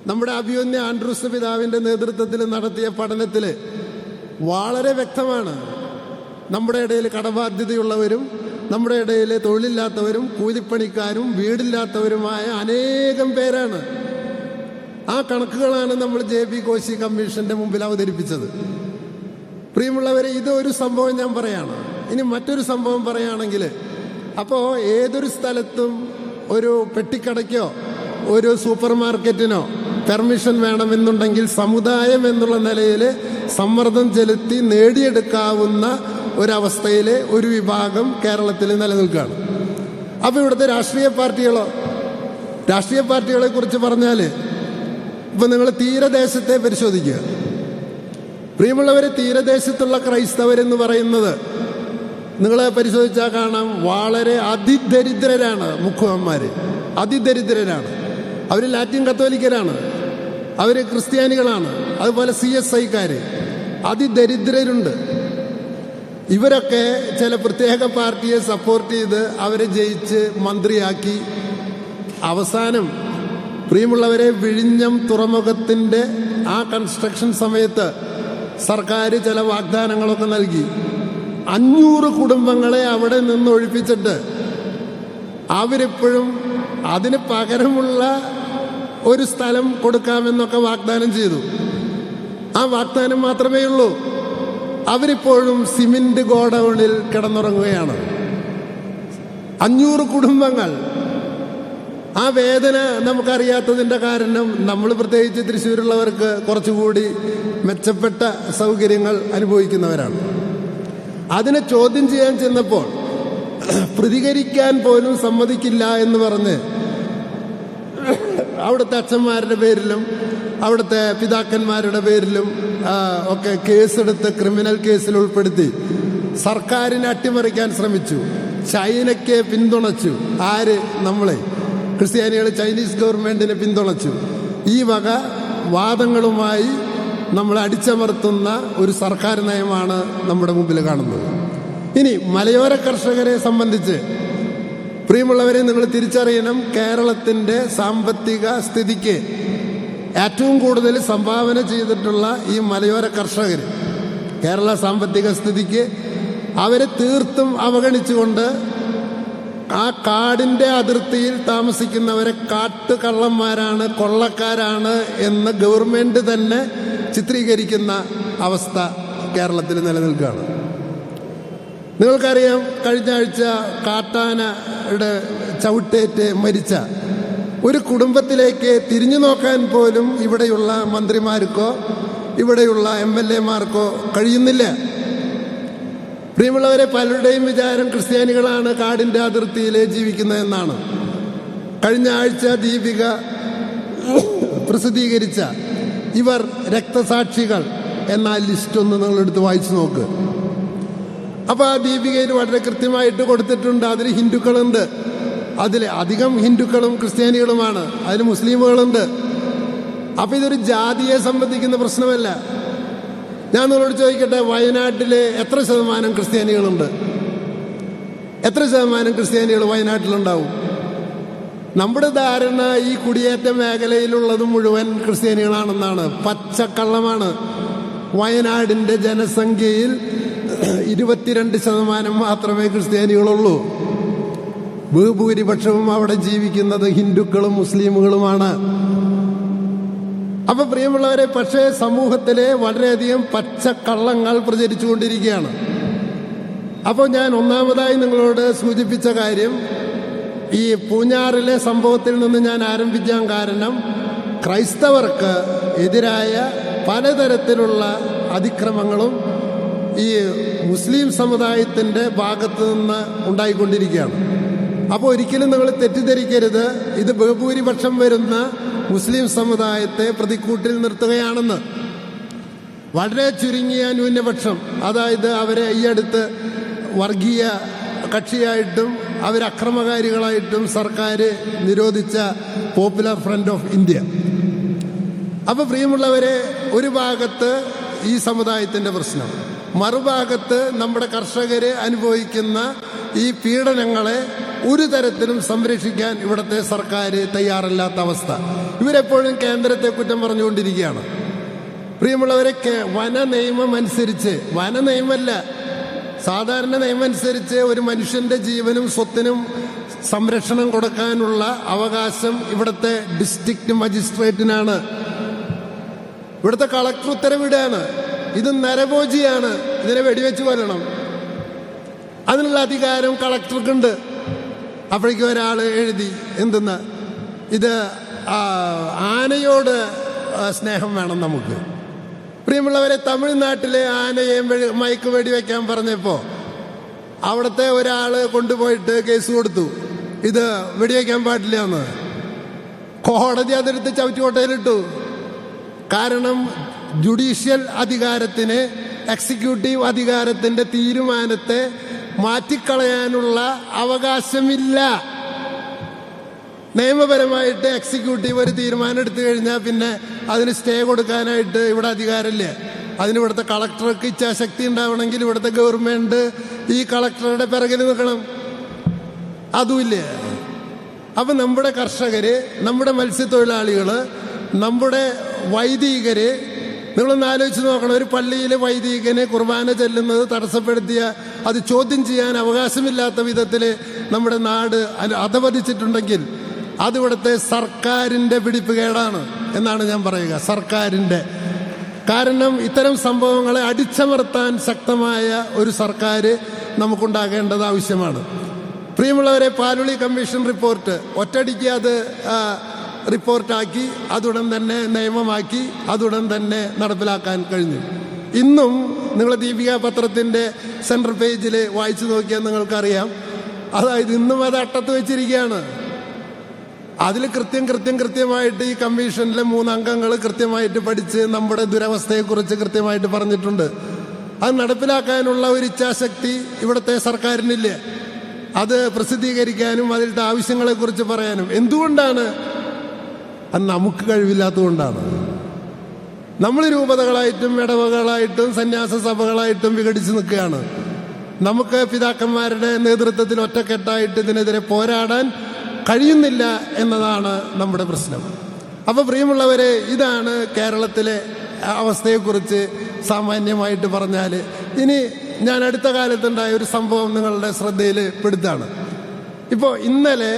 നമ്മുടെ അഭിമന്യ ആൻഡ്രൂസ് പിതാവിൻ്റെ നേതൃത്വത്തിൽ നടത്തിയ പഠനത്തിൽ വളരെ വ്യക്തമാണ്. നമ്മുടെ ഇടയിൽ കടബാധ്യതയുള്ളവരും നമ്മുടെ ഇടയിൽ തൊഴിലില്ലാത്തവരും കൂലിപ്പണിക്കാരും വീടില്ലാത്തവരുമായ അനേകം പേരാണ്. ആ കണക്കുകളാണ് നമ്മൾ JB കോശി കമ്മീഷന്റെ മുമ്പിൽ അവതരിപ്പിച്ചത്. പ്രിയമുള്ളവരെ, ഇതൊരു സംഭവം ഞാൻ പറയാണ്. ഇനി മറ്റൊരു സംഭവം പറയുകയാണെങ്കിൽ, അപ്പോൾ ഏതൊരു സ്ഥലത്തും ഒരു പെട്ടിക്കടയ്ക്കോ ഒരു സൂപ്പർ മാർക്കറ്റിനോ പെർമിഷൻ വേണമെന്നുണ്ടെങ്കിൽ സമുദായം എന്നുള്ള നിലയിൽ സമ്മർദ്ദം ചെലുത്തി നേടിയെടുക്കാവുന്ന ഒരവസ്ഥയിൽ ഒരു വിഭാഗം കേരളത്തിൽ നിലനിൽക്കുകയാണ്. അപ്പോൾ ഇവിടുത്തെ രാഷ്ട്രീയ പാർട്ടികളെ കുറിച്ച് പറഞ്ഞാൽ, ഇപ്പം നിങ്ങൾ തീരദേശത്തെ പരിശോധിക്കുക. പ്രിയമുള്ളവർ, തീരദേശത്തുള്ള ക്രൈസ്തവരെന്ന് പറയുന്നത് നിങ്ങൾ പരിശോധിച്ചാൽ കാണാം, വളരെ അതിദരിദ്രരാണ്. മുഖ്യന്മാർ അതിദരിദ്രരാണ്. അവർ ലാറ്റിൻ കത്തോലിക്കരാണ്, അവർ ക്രിസ്ത്യാനികളാണ്, അതുപോലെ CSIക്കാർ അതിദരിദ്രരുണ്ട്. ഇവരൊക്കെ ചില പ്രത്യേക പാർട്ടിയെ സപ്പോർട്ട് ചെയ്ത് അവരെ ജയിച്ച് മന്ത്രിയാക്കി. അവസാനം പ്രിയമുള്ളവരെ, വിഴിഞ്ഞം തുറമുഖത്തിൻ്റെ ആ കൺസ്ട്രക്ഷൻ സമയത്ത് സർക്കാർ ചില വാഗ്ദാനങ്ങളൊക്കെ നൽകി. 500 കുടുംബങ്ങളെ അവിടെ നിന്ന് ഒഴിപ്പിച്ചിട്ട് അവരിപ്പോഴും അതിന് പകരമുള്ള ഒരു സ്ഥലം കൊടുക്കാമെന്നൊക്കെ വാഗ്ദാനം ചെയ്തു. ആ വാഗ്ദാനം മാത്രമേ ഉള്ളൂ. അവരിപ്പോഴും സിമന്റ് ഗോഡൌണിൽ കിടന്നുറങ്ങുകയാണ്. 500 കുടുംബങ്ങൾ. ആ വേദന നമുക്കറിയാത്തതിൻ്റെ കാരണം നമ്മൾ പ്രത്യേകിച്ച് തൃശ്ശൂരുള്ളവർക്ക് കുറച്ചുകൂടി മെച്ചപ്പെട്ട സൗകര്യങ്ങൾ അനുഭവിക്കുന്നവരാണ്. അതിനെ ചോദ്യം ചെയ്യാൻ ചെന്നപ്പോൾ പ്രതികരിക്കാൻ പോലും സമ്മതിക്കില്ല എന്ന് പറഞ്ഞ് അവിടുത്തെ അച്ഛന്മാരുടെ പേരിലും അവിടുത്തെ പിതാക്കന്മാരുടെ പേരിലും ഒക്കെ കേസെടുത്ത് ക്രിമിനൽ കേസിൽ ഉൾപ്പെടുത്തി സർക്കാരിനെ അട്ടിമറിക്കാൻ ശ്രമിച്ചു. ചൈനയ്ക്ക് പിന്തുണച്ചു. ആര്? നമ്മളെ ക്രിസ്ത്യാനികൾ ചൈനീസ് ഗവൺമെന്റിനെ പിന്തുണച്ചു. ഈ വക വാദങ്ങളുമായി നമ്മൾ അടിച്ചമർത്തുന്ന ഒരു സർക്കാർ നയമാണ് നമ്മുടെ മുമ്പിൽ കാണുന്നത്. ഇനി മലയോര കർഷകരെ സംബന്ധിച്ച് പ്രിയമുള്ളവരെ, നിങ്ങൾ തിരിച്ചറിയണം, കേരളത്തിൻ്റെ സാമ്പത്തിക സ്ഥിതിക്ക് ഏറ്റവും കൂടുതൽ സംഭാവന ചെയ്തിട്ടുള്ള ഈ മലയോര കർഷകർ, കേരള സാമ്പത്തിക സ്ഥിതിക്ക് അവരെ തീർത്തും അവഗണിച്ചുകൊണ്ട് ആ കാടിൻ്റെ അതിർത്തിയിൽ താമസിക്കുന്നവരെ കാട്ടുകള്ളന്മാരാണ്, കൊള്ളക്കാരാണ് എന്ന് ഗവൺമെൻറ് തന്നെ ചിത്രീകരിക്കുന്ന അവസ്ഥ കേരളത്തിൽ നിലനിൽക്കുകയാണ്. നിങ്ങൾക്കറിയാം, കഴിഞ്ഞ ആഴ്ച കാട്ടാനയുടെ ചവിട്ടേറ്റ് മരിച്ച ഒരു കുടുംബത്തിലേക്ക് തിരിഞ്ഞു നോക്കാൻ പോലും ഇവിടെയുള്ള മന്ത്രിമാർക്കോ ഇവിടെയുള്ള MLA-മാർക്കോ കഴിയുന്നില്ല. പ്രിയമുള്ളവരെ, പലരുടെയും വിചാരം ക്രിസ്ത്യാനികളാണ് കാടിൻ്റെ അതിർത്തിയിൽ ജീവിക്കുന്നതെന്നാണ്. കഴിഞ്ഞ ആഴ്ച ദീപിക പ്രസിദ്ധീകരിച്ച ഇവർ രക്തസാക്ഷികൾ എന്ന ലിസ്റ്റ് ഒന്ന് നിങ്ങളെടുത്ത് വായിച്ചു നോക്ക്. അപ്പോൾ ആ ദീപികയിൽ വളരെ കൃത്യമായിട്ട് കൊടുത്തിട്ടുണ്ട്. അതിൽ ഹിന്ദുക്കളുണ്ട്, അതിൽ അധികം ഹിന്ദുക്കളും ക്രിസ്ത്യാനികളുമാണ്, അതിൽ മുസ്ലിമുകളുണ്ട്. അപ്പോൾ ഇതൊരു ജാതിയെ സംബന്ധിക്കുന്ന പ്രശ്നമല്ല. ഞാൻ നിങ്ങളോട് ചോദിക്കട്ടെ, വയനാട്ടിൽ എത്ര ശതമാനം ക്രിസ്ത്യാനികളുണ്ട്? എത്ര ശതമാനം ക്രിസ്ത്യാനികൾ വയനാട്ടിലുണ്ടാവും? നമ്മുടെ ധാരണ ഈ കുടിയേറ്റ മേഖലയിലുള്ളത് മുഴുവൻ ക്രിസ്ത്യാനികളാണെന്നാണ്. പച്ചക്കള്ളമാണ്. വയനാടിൻ്റെ ജനസംഖ്യയിൽ 22% മാത്രമേ ക്രിസ്ത്യാനികളുള്ളൂ. ബഹുഭൂരിപക്ഷവും അവിടെ ജീവിക്കുന്നത് ഹിന്ദുക്കളും മുസ്ലിമുകളുമാണ്. അപ്പൊ പ്രിയമുള്ളവരെ, പക്ഷേ സമൂഹത്തിലെ വളരെയധികം പച്ചക്കള്ളങ്ങൾ പ്രചരിച്ചുകൊണ്ടിരിക്കുകയാണ്. അപ്പോൾ ഞാൻ ഒന്നാമതായി നിങ്ങളോട് സൂചിപ്പിച്ച കാര്യം, ഈ പൂഞ്ഞാറിലെ സംഭവത്തിൽ നിന്ന് ഞാൻ ആരംഭിക്കാൻ കാരണം, ക്രൈസ്തവർക്ക് എതിരായ പലതരത്തിലുള്ള അതിക്രമങ്ങളും ഈ മുസ്ലിം സമുദായത്തിൻ്റെ ഭാഗത്തു നിന്ന് ഉണ്ടായിക്കൊണ്ടിരിക്കുകയാണ്. അപ്പോൾ ഒരിക്കലും നിങ്ങൾ തെറ്റിദ്ധരിക്കരുത്, ഇത് ബഹുഭൂരിപക്ഷം വരുന്ന മുസ്ലിം സമുദായത്തെ പ്രതിക്കൂട്ടിൽ നിർത്തുകയാണെന്ന്. വളരെ ചുരുങ്ങിയ ന്യൂനപക്ഷം, അതായത് അവരെ ഈ അടുത്ത് വർഗീയ കക്ഷിയായിട്ടും അവരക്രമകാരികളായിട്ടും സർക്കാർ നിരോധിച്ച പോപ്പുലർ ഫ്രണ്ട് ഓഫ് ഇന്ത്യ. അപ്പോൾ പ്രിയമുള്ളവരെ, ഒരു ഭാഗത്ത് ഈ സമുദായത്തിൻ്റെ പ്രശ്നം, മറുഭാഗത്ത് നമ്മുടെ കർഷകർ അനുഭവിക്കുന്ന ഈ പീഡനങ്ങളെ ഒരു തരത്തിലും സംരക്ഷിക്കാൻ ഇവിടുത്തെ സർക്കാർ തയ്യാറല്ലാത്ത അവസ്ഥ. ഇവരെപ്പോഴും കേന്ദ്രത്തെ കുറ്റം പറഞ്ഞുകൊണ്ടിരിക്കുകയാണ്. പ്രിയമുള്ളവരെ, വന നിയമം അനുസരിച്ച്, വന നിയമമല്ല, സാധാരണ നിയമം അനുസരിച്ച് ഒരു മനുഷ്യന്റെ ജീവനും സ്വത്തിനും സംരക്ഷണം കൊടുക്കാനുള്ള അവകാശം ഇവിടുത്തെ ഡിസ്ട്രിക്ട് മജിസ്ട്രേറ്റിനാണ്. ഇവിടുത്തെ കളക്ടർ ഉത്തരവിടാണ്. ഇത് നരഭോജിയാണ്, ഇതിനെ വെടിവെച്ച് കൊല്ലണം. അതിനുള്ള അധികാരം കളക്ടർക്കുണ്ട്. അപ്പോഴേക്കും ഒരാൾ എഴുതി, എന്തെന്ന്, ഇത് ആനയോട് സ്നേഹം വേണം നമുക്ക്. പ്രിയമുള്ളവരെ, തമിഴ്നാട്ടിലെ ആനയെ മയക്ക് വെടിവെക്കാൻ പറഞ്ഞപ്പോൾ അവിടുത്തെ ഒരാൾ കൊണ്ടുപോയിട്ട് കേസ് കൊടുത്തു, ഇത് വെടിവെക്കാൻ പാടില്ല എന്ന്. കോടതി അതെടുത്ത് ചവിറ്റുകൊട്ടയിലിട്ടു. കാരണം ജുഡീഷ്യൽ അധികാരത്തിന് എക്സിക്യൂട്ടീവ് അധികാരത്തിന്റെ തീരുമാനത്തെ മാറ്റിക്കളയാനുള്ള അവകാശമില്ല. നിയമപരമായിട്ട് എക്സിക്യൂട്ടീവ് ഒരു തീരുമാനം എടുത്തു കഴിഞ്ഞാൽ പിന്നെ അതിന് സ്റ്റേ കൊടുക്കാനായിട്ട് ഇവിടെ അധികാരമില്ല. അതിന് ഇവിടുത്തെ കളക്ടർക്ക് ഇച്ഛാശക്തി ഉണ്ടാവണമെങ്കിൽ ഇവിടുത്തെ ഗവൺമെന്റ് ഈ കളക്ടറുടെ പിറകിൽ നിൽക്കണം. അതുമില്ല. അപ്പം നമ്മുടെ കർഷകര്, നമ്മുടെ മത്സ്യത്തൊഴിലാളികള്, നമ്മുടെ വൈദികര്, നിങ്ങളൊന്ന് ആലോചിച്ച് നോക്കണം. ഒരു പള്ളിയിലെ വൈദികന് കുർബാന ചെല്ലുന്നത് തടസ്സപ്പെടുത്തിയ, അത് ചോദ്യം ചെയ്യാൻ അവകാശമില്ലാത്ത വിധത്തിൽ നമ്മുടെ നാട് അധപതിച്ചിട്ടുണ്ടെങ്കിൽ അതിവിടുത്തെ സർക്കാരിൻ്റെ പിടിപ്പുകേടാണ് എന്നാണ് ഞാൻ പറയുക. സർക്കാരിൻ്റെ. കാരണം ഇത്തരം സംഭവങ്ങളെ അടിച്ചമർത്താൻ ശക്തമായ ഒരു സർക്കാർ നമുക്കുണ്ടാകേണ്ടത് ആവശ്യമാണ്. പ്രിയമുള്ളവരെ, പാലുളി കമ്മീഷൻ റിപ്പോർട്ട് ഒറ്റയടിക്ക് അത് റിപ്പോർട്ടാക്കി, അതുടൻ തന്നെ നിയമമാക്കി, അതുടൻ തന്നെ നടപ്പിലാക്കാൻ കഴിഞ്ഞു. ഇന്നും നിങ്ങൾ ദീപിക പത്രത്തിൻ്റെ സെൻട്രൽ പേജിൽ വായിച്ചു നോക്കിയാൽ നിങ്ങൾക്കറിയാം. അതായത് ഇന്നും അത് അട്ടത്ത് വെച്ചിരിക്കുകയാണ്. അതിൽ കൃത്യമായിട്ട് ഈ കമ്മീഷനിലെ 3 അംഗങ്ങൾ കൃത്യമായിട്ട് പഠിച്ച് നമ്മുടെ ദുരവസ്ഥയെക്കുറിച്ച് കൃത്യമായിട്ട് പറഞ്ഞിട്ടുണ്ട്. അത് നടപ്പിലാക്കാനുള്ള ഒരു ഇച്ഛാശക്തി ഇവിടുത്തെ സർക്കാരിനില്ല. അത് പ്രസിദ്ധീകരിക്കാനും അതിലത്തെ ആവശ്യങ്ങളെക്കുറിച്ച് പറയാനും. എന്തുകൊണ്ടാണ്? അത് നമുക്ക് കഴിവില്ലാത്തതുകൊണ്ടാണ്. നമ്മൾ രൂപതകളായിട്ടും ഇടവകളായിട്ടും സന്യാസ സഭകളായിട്ടും വിഘടിച്ച് നിൽക്കുകയാണ്. നമുക്ക് പിതാക്കന്മാരുടെ നേതൃത്വത്തിൽ ഒറ്റക്കെട്ടായിട്ട് ഇതിനെതിരെ പോരാടാൻ കഴിയുന്നില്ല എന്നതാണ് നമ്മുടെ പ്രശ്നം. അപ്പോൾ പ്രിയമുള്ളവരെ, ഇതാണ് കേരളത്തിലെ അവസ്ഥയെക്കുറിച്ച് സാമാന്യമായിട്ട് പറഞ്ഞാൽ. ഇനി ഞാൻ അടുത്ത കാലത്തുണ്ടായ ഒരു സംഭവം നിങ്ങളുടെ ശ്രദ്ധയിൽ പെടുത്താണ്. ഇപ്പോൾ ഇന്നലെ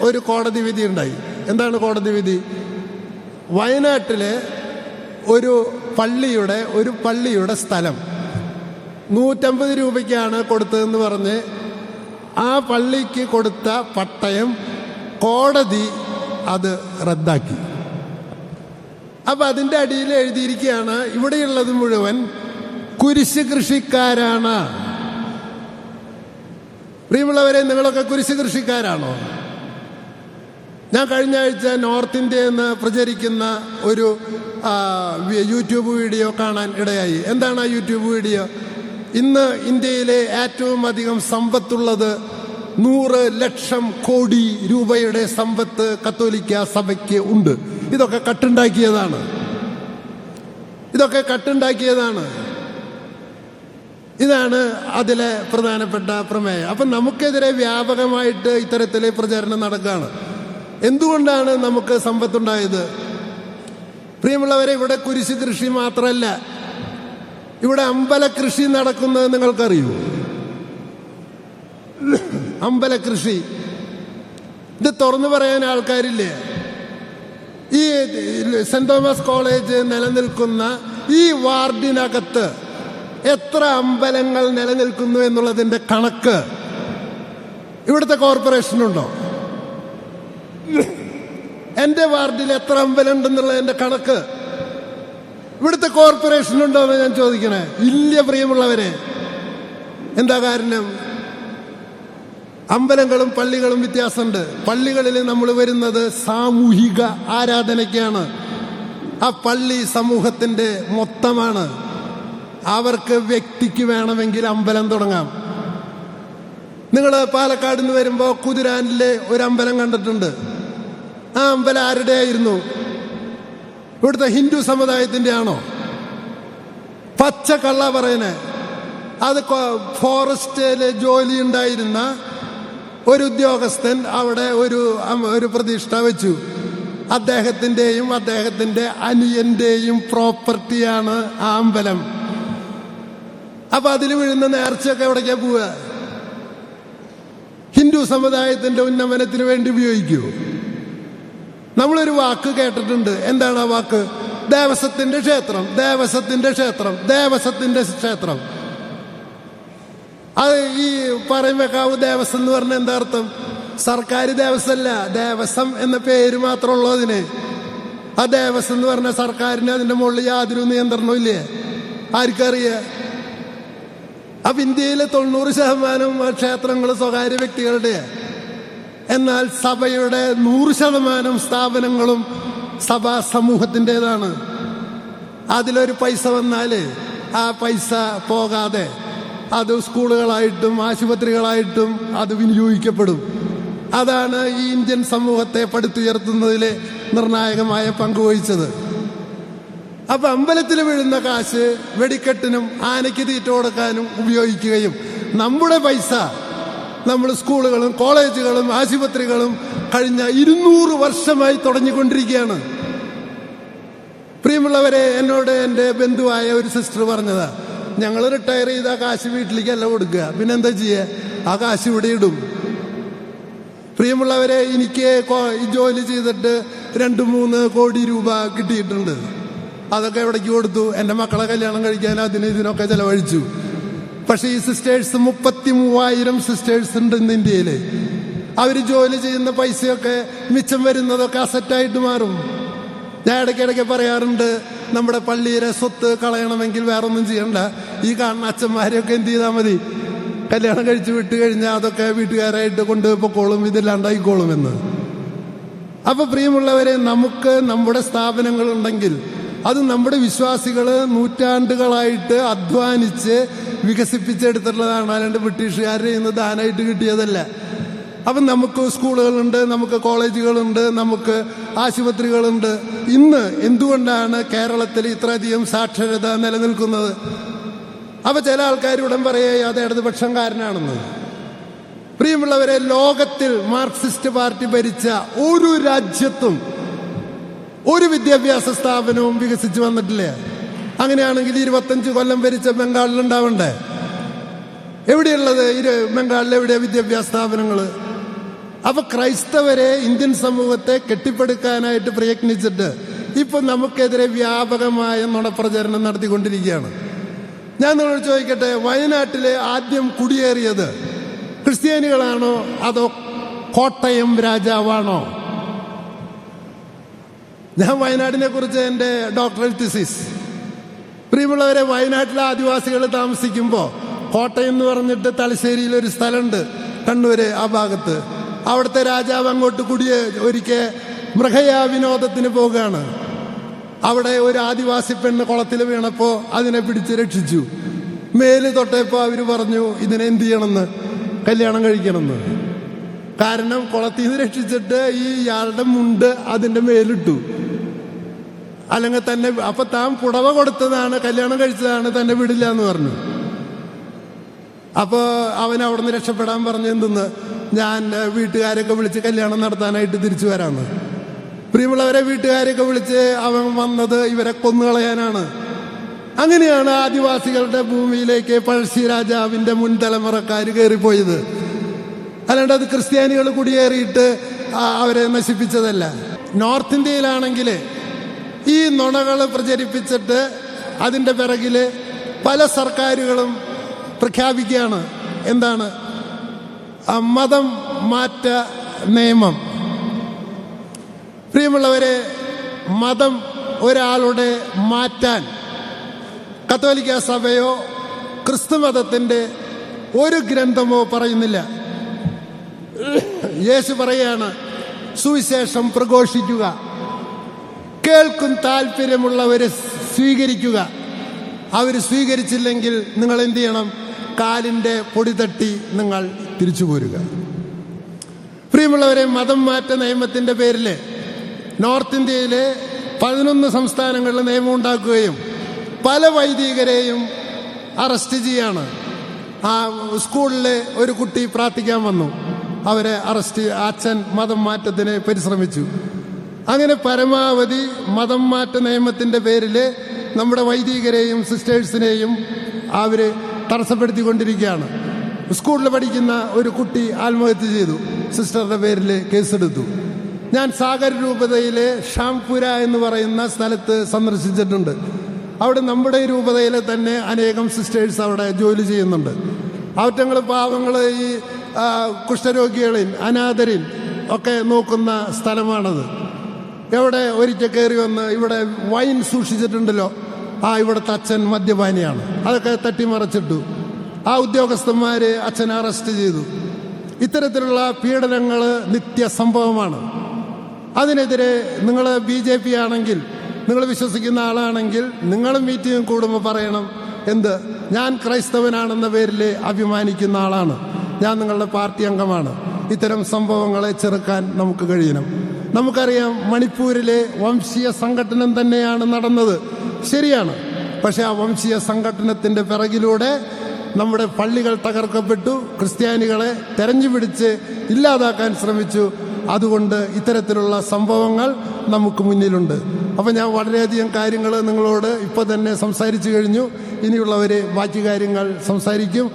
ഒരു കോടതി വിധി ഉണ്ടായി. എന്താണ് കോടതി വിധി? വയനാട്ടിലെ ഒരു പള്ളിയുടെ സ്ഥലം 150 രൂപയ്ക്കാണ് കൊടുത്തതെന്ന് പറഞ്ഞ് ആ പള്ളിക്ക് കൊടുത്ത പട്ടയം കോടതി അത് റദ്ദാക്കി. അപ്പം അതിൻ്റെ അടിയിൽ എഴുതിയിരിക്കുകയാണ്, ഇവിടെയുള്ളത് മുഴുവൻ കുരിശ് കൃഷിക്കാരാണ്. പ്രിയമുള്ളവരെ, നിങ്ങളൊക്കെ കുരിശ് കൃഷിക്കാരാണോ? ഞാൻ കഴിഞ്ഞ ആഴ്ച നോർത്ത് ഇന്ത്യയിൽ നിന്ന് പ്രചരിക്കുന്ന ഒരു യൂട്യൂബ് വീഡിയോ കാണാൻ ഇടയായി. എന്താണ് ആ യൂട്യൂബ് വീഡിയോ? ഇന്ന് ഇന്ത്യയിലെ ഏറ്റവും അധികം സമ്പത്തുള്ളത് 100 ലക്ഷം കോടി രൂപയുടെ സമ്പത്ത് കത്തോലിക്ക സഭയ്ക്ക് ഉണ്ട്. ഇതൊക്കെ കട്ടുണ്ടാക്കിയതാണ്. ഇതാണ് അതിലെ പ്രധാനപ്പെട്ട പ്രമേയം. അപ്പം നമുക്കെതിരെ വ്യാപകമായിട്ട് ഇത്തരത്തിലെ പ്രചരണം നടക്കുകയാണ്. എന്തുകൊണ്ടാണ് നമുക്ക് സമ്പത്തുണ്ടായത്? പ്രിയമുള്ളവരെ, ഇവിടെ കുരിശ് കൃഷി മാത്രമല്ല, ഇവിടെ അമ്പലകൃഷി നടക്കുന്നത് നിങ്ങൾക്കറിയൂ. അമ്പലകൃഷി ഇത് തുറന്നു പറയാൻ ആൾക്കാരില്ലേ? ഈ സെന്റ് തോമസ് കോളേജ് നിലനിൽക്കുന്ന ഈ വാർഡിനകത്ത് എത്ര അമ്പലങ്ങൾ നിലനിൽക്കുന്നു എന്നുള്ളതിൻ്റെ കണക്ക് ഇവിടുത്തെ കോർപ്പറേഷനുണ്ടോ? എൻ്റെ വാർഡിൽ എത്ര അമ്പലം ഉണ്ടെന്നുള്ളതിൻ്റെ കണക്ക് ഇവിടുത്തെ കോർപ്പറേഷനുണ്ടോ എന്ന് ഞാൻ ചോദിക്കണേ. ഇല്ല പ്രിയമുള്ളവരെ. എന്താ കാരണം? അമ്പലങ്ങളും പള്ളികളും വ്യത്യാസമുണ്ട്. പള്ളികളിൽ നമ്മൾ വരുന്നത് സാമൂഹിക ആരാധനയ്ക്കാണ്. ആ പള്ളി സമൂഹത്തിൻ്റെ മൊത്തമാണ്. അവർക്ക് വ്യക്തിക്ക് വേണമെങ്കിൽ അമ്പലം തുടങ്ങാം. നിങ്ങൾ പാലക്കാട് നിന്ന് വരുമ്പോൾ കുതിരാനിലെ ഒരു അമ്പലം കണ്ടിട്ടുണ്ട്. ആ അമ്പലം ആരുടെ ആയിരുന്നു? ഇവിടുത്തെ ഹിന്ദു സമുദായത്തിൻ്റെ ആണോ? പച്ചക്കള്ള പറയണേ. അത് ഫോറസ്റ്റിലെ ജോലി ഉണ്ടായിരുന്ന ഒരു ഉദ്യോഗസ്ഥൻ അവിടെ ഒരു പ്രതിഷ്ഠ വെച്ചു. അദ്ദേഹത്തിൻ്റെയും അദ്ദേഹത്തിൻ്റെ അനിയൻ്റെയും പ്രോപ്പർട്ടിയാണ് ആ അമ്പലം. അപ്പൊ അതിൽ വീഴുന്ന നേർച്ചയൊക്കെ എവിടേക്കാ പോവുക? ഹിന്ദു സമുദായത്തിന്റെ ഉന്നമനത്തിന് വേണ്ടി ഉപയോഗിക്കൂ. നമ്മളൊരു വാക്ക് കേട്ടിട്ടുണ്ട്. എന്താണ് ആ വാക്ക്? ദേവസ്വത്തിന്റെ ക്ഷേത്രം, ദേവസ്വത്തിന്റെ ക്ഷേത്രം, ദേവസ്വത്തിന്റെ ക്ഷേത്രം. അത് ഈ പറയുമ്പേക്കാവ് ദേവസ്വം എന്ന് പറഞ്ഞാൽ എന്താ അർത്ഥം? സർക്കാർ ദേവസ്വമല്ല, ദേവസ്വം എന്ന പേര് മാത്രമുള്ളൂ അതിന്. ആ ദേവസ്വം എന്ന് പറഞ്ഞാൽ സർക്കാരിന് അതിന്റെ മുകളിൽ യാതൊരു നിയന്ത്രണവും ഇല്ലേ? ആർക്കറിയാം? അപ്പൊ ഇന്ത്യയിലെ 90% ക്ഷേത്രങ്ങൾ സ്വകാര്യ വ്യക്തികളുടെ, എന്നാൽ സഭയുടെ 100% സ്ഥാപനങ്ങളും സഭാ സമൂഹത്തിൻ്റെതാണ്. അതിലൊരു പൈസ വന്നാല് ആ പൈസ പോകാതെ അത് സ്കൂളുകളായിട്ടും ആശുപത്രികളായിട്ടും അത് വിനിയോഗിക്കപ്പെടും. അതാണ് ഈ ഇന്ത്യൻ സമൂഹത്തെ പടുത്തുയർത്തുന്നതിൽ നിർണായകമായ പങ്കുവഹിച്ചത്. അപ്പൊ അമ്പലത്തിൽ വീഴുന്ന കാശ് വെടിക്കെട്ടിനും ആനയ്ക്ക് തീറ്റ കൊടുക്കാനും ഉപയോഗിക്കുകയും നമ്മുടെ പൈസ നമ്മൾ സ്കൂളുകളും കോളേജുകളും ആശുപത്രികളും കഴിഞ്ഞ 200 വർഷമായി തുടങ്ങിക്കൊണ്ടിരിക്കുകയാണ്. പ്രിയമുള്ളവരെ, എന്നോട് എൻ്റെ ബന്ധുവായ ഒരു സിസ്റ്റർ പറഞ്ഞതാ, ഞങ്ങൾ റിട്ടയർ ചെയ്ത കാശ് വീട്ടിലേക്കല്ല കൊടുക്കുക, പിന്നെന്താ ചെയ്യുക? ആ കാശ് ഇവിടെ ഇടും. പ്രിയമുള്ളവരെ, എനിക്ക് ജോലി ചെയ്തിട്ട് 2-3 കോടി രൂപ കിട്ടിയിട്ടുണ്ട്. അതൊക്കെ എവിടേക്ക് കൊടുത്തു? എൻ്റെ മക്കളെ കല്യാണം കഴിക്കാൻ ഇതിനൊക്കെ ചെലവഴിച്ചു. പക്ഷെ ഈ സിസ്റ്റേഴ്സ് 33,000 സിസ്റ്റേഴ്സ് ഉണ്ട് ഇന്ന് ഇന്ത്യയിൽ. അവർ ജോലി ചെയ്യുന്ന പൈസയൊക്കെ മിച്ചം വരുന്നതൊക്കെ അസറ്റായിട്ട് മാറും. ഞാൻ ഇടയ്ക്കിടയ്ക്ക് പറയാറുണ്ട്, നമ്മുടെ പള്ളിയിലെ സ്വത്ത് കളയണമെങ്കിൽ വേറൊന്നും ചെയ്യണ്ട, ഈ കാണുന്ന അച്ഛന്മാരെയൊക്കെ എന്ത് ചെയ്താൽ മതി? കല്യാണം കഴിച്ച് വിട്ട് കഴിഞ്ഞാൽ അതൊക്കെ വീട്ടുകാരായിട്ട് കൊണ്ട് പൊക്കോളും, ഇതില്ലാണ്ടായിക്കോളും എന്ന്. അപ്പൊ പ്രിയമുള്ളവരെ, നമുക്ക് നമ്മുടെ സ്ഥാപനങ്ങളുണ്ടെങ്കിൽ അത് നമ്മുടെ വിശ്വാസികൾ നൂറ്റാണ്ടുകളായിട്ട് അധ്വാനിച്ച് വികസിപ്പിച്ചെടുത്തിട്ടുള്ളതാണ്. അല്ലാണ്ട് ബ്രിട്ടീഷുകാരുടെ ഇന്ന് ദാനമായിട്ട് കിട്ടിയതല്ല. അപ്പം നമുക്ക് സ്കൂളുകളുണ്ട്, നമുക്ക് കോളേജുകളുണ്ട്, നമുക്ക് ആശുപത്രികളുണ്ട്. ഇന്ന് എന്തുകൊണ്ടാണ് കേരളത്തിൽ ഇത്രയധികം സാക്ഷരത നിലനിൽക്കുന്നത്? അപ്പൊ ചില ആൾക്കാർ ഉടൻ പറയുക അത് ഇടതുപക്ഷംകാരനാണെന്ന്. പ്രിയമുള്ളവരെ, ലോകത്തിൽ മാർക്സിസ്റ്റ് പാർട്ടി ഭരിച്ച ഒരു രാജ്യത്തും ഒരു വിദ്യാഭ്യാസ സ്ഥാപനവും വികസിച്ച് വന്നിട്ടില്ല. അങ്ങനെയാണെങ്കിൽ 25 കൊല്ലം ഭരിച്ച ബംഗാളിലുണ്ടാവണ്ടേ? എവിടെയുള്ളത്? ബംഗാളിൽ എവിടെയാ വിദ്യാഭ്യാസ സ്ഥാപനങ്ങൾ? അപ്പൊ ക്രൈസ്തവരെ, ഇന്ത്യൻ സമൂഹത്തെ കെട്ടിപ്പടുക്കാനായിട്ട് പ്രയത്നിച്ചിട്ട് ഇപ്പൊ നമുക്കെതിരെ വ്യാപകമായ നുണപ്രചരണം നടത്തിക്കൊണ്ടിരിക്കുകയാണ്. ഞാൻ നിങ്ങളോട് ചോദിക്കട്ടെ, വയനാട്ടിലെ ആദ്യം കുടിയേറിയത് ക്രിസ്ത്യാനികളാണോ അതോ കോട്ടയം രാജാവാണോ? ഞാൻ വയനാടിനെ കുറിച്ച് എൻ്റെ ഡോക്ടറേറ്റ് തീസിസ്. പ്രിയമുള്ളവരെ, വയനാട്ടിലെ ആദിവാസികൾ താമസിക്കുമ്പോൾ കോട്ടയം എന്ന് പറഞ്ഞിട്ട് തലശ്ശേരിയിൽ ഒരു സ്ഥലമുണ്ട്, കണ്ണൂര് ആ ഭാഗത്ത്. അവിടുത്തെ രാജാവ് അങ്ങോട്ട് ഒരിക്കൽ മൃഗയാ വിനോദത്തിന് പോവുകയാണ്. അവിടെ ഒരു ആദിവാസി പെണ്ണ് കുളത്തിൽ വീണപ്പോൾ അതിനെ പിടിച്ച് രക്ഷിച്ചു. മേല് തൊട്ടപ്പോൾ അവർ പറഞ്ഞു ഇതിനെ എന്ത് ചെയ്യണമെന്ന്? കല്യാണം കഴിക്കണമെന്ന്. കാരണം കുളത്തിൽ നിന്ന് രക്ഷിച്ചിട്ട് ഇയാളുടെ മുണ്ട് അതിൻ്റെ മേലിട്ടു. അല്ലെങ്കിൽ തന്നെ അപ്പൊ താൻ പുടവ കൊടുത്തതാണ്, കല്യാണം കഴിച്ചതാണ്, തന്നെ വിടില്ല എന്ന് പറഞ്ഞു. അപ്പോൾ അവൻ അവിടെ നിന്ന് രക്ഷപ്പെടാൻ പറഞ്ഞു, എന്തെന്ന്, ഞാൻ വീട്ടുകാരൊക്കെ വിളിച്ച് കല്യാണം നടത്താനായിട്ട് തിരിച്ചു വരാമെന്ന്. പ്രിയമുള്ളവരെ, വീട്ടുകാരൊക്കെ വിളിച്ച് അവൻ വന്നത് ഇവരെ കൊന്നുകളയാനാണ്. അങ്ങനെയാണ് ആദിവാസികളുടെ ഭൂമിയിലേക്ക് പഴശ്ശി രാജാവിന്റെ മുൻ തലമുറക്കാർ കയറിപ്പോയത്. അല്ലാണ്ട് അത് ക്രിസ്ത്യാനികൾ കുടിയേറിയിട്ട് അവരെ നശിപ്പിച്ചതല്ല. നോർത്ത് ഇന്ത്യയിലാണെങ്കിൽ ഈ നുണകൾ പ്രചരിപ്പിച്ചിട്ട് അതിൻ്റെ പിറകിൽ പല സർക്കാരുകളും പ്രഖ്യാപിക്കുകയാണ്. എന്താണ്? മതം മാറ്റ നിയമം. പ്രിയമുള്ളവരെ, മതം ഒരാളുടെ മാറ്റാൻ കത്തോലിക്ക സഭയോ ക്രിസ്തുമതത്തിൻ്റെ ഒരു ഗ്രന്ഥമോ പറയുന്നില്ല. യേശു പറയാണ്, സുവിശേഷം പ്രഘോഷിക്കുക, കേൾക്കും താല്പര്യമുള്ളവരെ സ്വീകരിക്കുക. അവർ സ്വീകരിച്ചില്ലെങ്കിൽ നിങ്ങൾ എന്ത് ചെയ്യണം? കാലിൻ്റെ പൊടി തട്ടി നിങ്ങൾ തിരിച്ചു പോരുക. പ്രിയമുള്ളവരെ, മതം മാറ്റ നിയമത്തിൻ്റെ പേരിൽ നോർത്ത് ഇന്ത്യയിലെ 11 സംസ്ഥാനങ്ങളിൽ നിയമം ഉണ്ടാക്കുകയും പല വൈദികരെയും അറസ്റ്റ് ചെയ്യാണ്. ആ സ്കൂളിൽ ഒരു കുട്ടി പ്രാർത്ഥിക്കാൻ വന്നു. അവരെ അച്ഛൻ മതം മാറ്റത്തിന് പരിശ്രമിച്ചു. അങ്ങനെ പരമാവധി മതം മാറ്റ നിയമത്തിൻ്റെ പേരിൽ നമ്മുടെ വൈദികരെയും സിസ്റ്റേഴ്സിനെയും അവർ തടസ്സപ്പെടുത്തിക്കൊണ്ടിരിക്കുകയാണ്. സ്കൂളിൽ പഠിക്കുന്ന ഒരു കുട്ടി ആത്മഹത്യ ചെയ്തു, സിസ്റ്ററുടെ പേരിൽ കേസെടുത്തു. ഞാൻ സാഗർ രൂപതയിലെ ഷാംപുര എന്ന് പറയുന്ന സ്ഥലത്ത് സന്ദർശിച്ചിട്ടുണ്ട്. അവിടെ നമ്മുടെ രൂപതയിലെ തന്നെ അനേകം സിസ്റ്റേഴ്സ് അവിടെ ജോലി ചെയ്യുന്നുണ്ട്. അവറ്റങ്ങൾ പാവങ്ങൾ ഈ കുഷ്ഠരോഗികളിൽ അനാഥരിൽ ഒക്കെ നോക്കുന്ന സ്ഥലമാണത്. എവിടെ ഒരിക്കൽ കയറി വന്ന് ഇവിടെ വൈൻ സൂക്ഷിച്ചിട്ടുണ്ടല്ലോ, ഇവിടുത്തെ അച്ഛൻ മദ്യപാനിയാണ്, അതൊക്കെ തട്ടിമറച്ചിട്ടു. ആ ഉദ്യോഗസ്ഥന്മാർ അച്ഛനെ അറസ്റ്റ് ചെയ്തു. ഇത്തരത്തിലുള്ള പീഡനങ്ങൾ നിത്യസംഭവമാണ്. അതിനെതിരെ നിങ്ങൾ BJP ആണെങ്കിൽ, നിങ്ങൾ വിശ്വസിക്കുന്ന ആളാണെങ്കിൽ നിങ്ങൾ മീറ്റിംഗ് കൂടുമ്പോൾ പറയണം, എന്ത്, ഞാൻ ക്രൈസ്തവനാണെന്ന പേരിൽ അഭിമാനിക്കുന്ന ആളാണ്, ഞാൻ നിങ്ങളുടെ പാർട്ടി അംഗമാണ്. ഇത്തരം സംഭവങ്ങളെ ചെറുക്കാൻ നമുക്ക് കഴിയണം. നമുക്കറിയാം മണിപ്പൂരിലെ വംശീയ സംഘടനം തന്നെയാണ് നടന്നത്, ശരിയാണ്. പക്ഷെ ആ വംശീയ സംഘടനത്തിൻ്റെ പിറകിലൂടെ നമ്മുടെ പള്ളികൾ തകർക്കപ്പെട്ടു, ക്രിസ്ത്യാനികളെ തെരഞ്ഞുപിടിച്ച് ഇല്ലാതാക്കാൻ ശ്രമിച്ചു. അതുകൊണ്ട് ഇത്തരത്തിലുള്ള സംഭവങ്ങൾ നമുക്ക് മുന്നിലുണ്ട്. അപ്പം ഞാൻ വളരെയധികം കാര്യങ്ങൾ നിങ്ങളോട് ഇപ്പോൾ തന്നെ സംസാരിച്ചു കഴിഞ്ഞു. ഇനിയുള്ളവർ ബാക്കി കാര്യങ്ങൾ സംസാരിക്കും.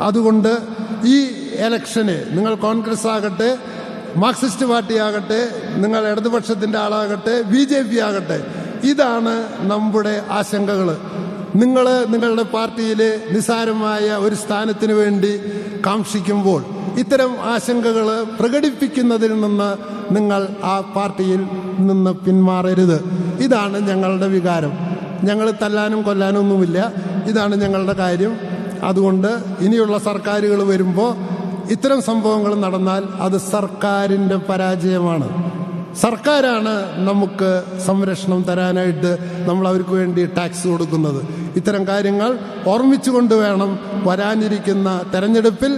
അതുകൊണ്ട് ഈ ഇലക്ഷന് നിങ്ങൾ കോൺഗ്രസ് ആകട്ടെ, മാർക്സിസ്റ്റ് പാർട്ടി ആകട്ടെ, നിങ്ങൾ ഇടതുപക്ഷത്തിൻ്റെ ആളാകട്ടെ, BJP ആകട്ടെ, ഇതാണ് നമ്മുടെ ആശങ്കകൾ. നിങ്ങൾ നിങ്ങളുടെ പാർട്ടിയിൽ നിസ്സാരമായ ഒരു സ്ഥാനത്തിന് വേണ്ടി കാംക്ഷിക്കുമ്പോൾ ഇത്തരം ആശങ്കകൾ പ്രകടിപ്പിക്കുന്നതിൽ നിന്ന് നിങ്ങൾ ആ പാർട്ടിയിൽ നിന്ന് പിന്മാറരുത്. ഇതാണ് ഞങ്ങളുടെ വികാരം. ഞങ്ങൾ തല്ലാനും കൊല്ലാനും ഒന്നുമില്ല, ഇതാണ് ഞങ്ങളുടെ കാര്യം. അതുകൊണ്ട് ഇനിയുള്ള സർക്കാരുകൾ വരുമ്പോൾ ഇത്തരം സംഭവങ്ങൾ നടന്നാൽ അത് സർക്കാരിൻ്റെ പരാജയമാണ്. സർക്കാരാണ് നമുക്ക് സംരക്ഷണം തരാനായിട്ട് നമ്മൾ അവർക്ക് വേണ്ടി ടാക്സ് കൊടുക്കുന്നത്. ഇത്തരം കാര്യങ്ങൾ ഓർമ്മിച്ചുകൊണ്ട് വേണം വരാനിരിക്കുന്ന തെരഞ്ഞെടുപ്പിൽ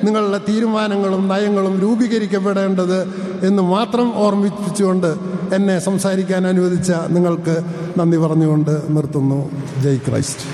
നിങ്ങളുടെ തീരുമാനങ്ങളും നയങ്ങളും രൂപീകരിക്കപ്പെടേണ്ടത് എന്ന് മാത്രം ഓർമ്മിപ്പിച്ചുകൊണ്ട് എന്നെ സംസാരിക്കാൻ അനുവദിച്ച നിങ്ങൾക്ക് നന്ദി പറഞ്ഞുകൊണ്ട് നിർത്തുന്നു. ജയ് ക്രൈസ്റ്റ്.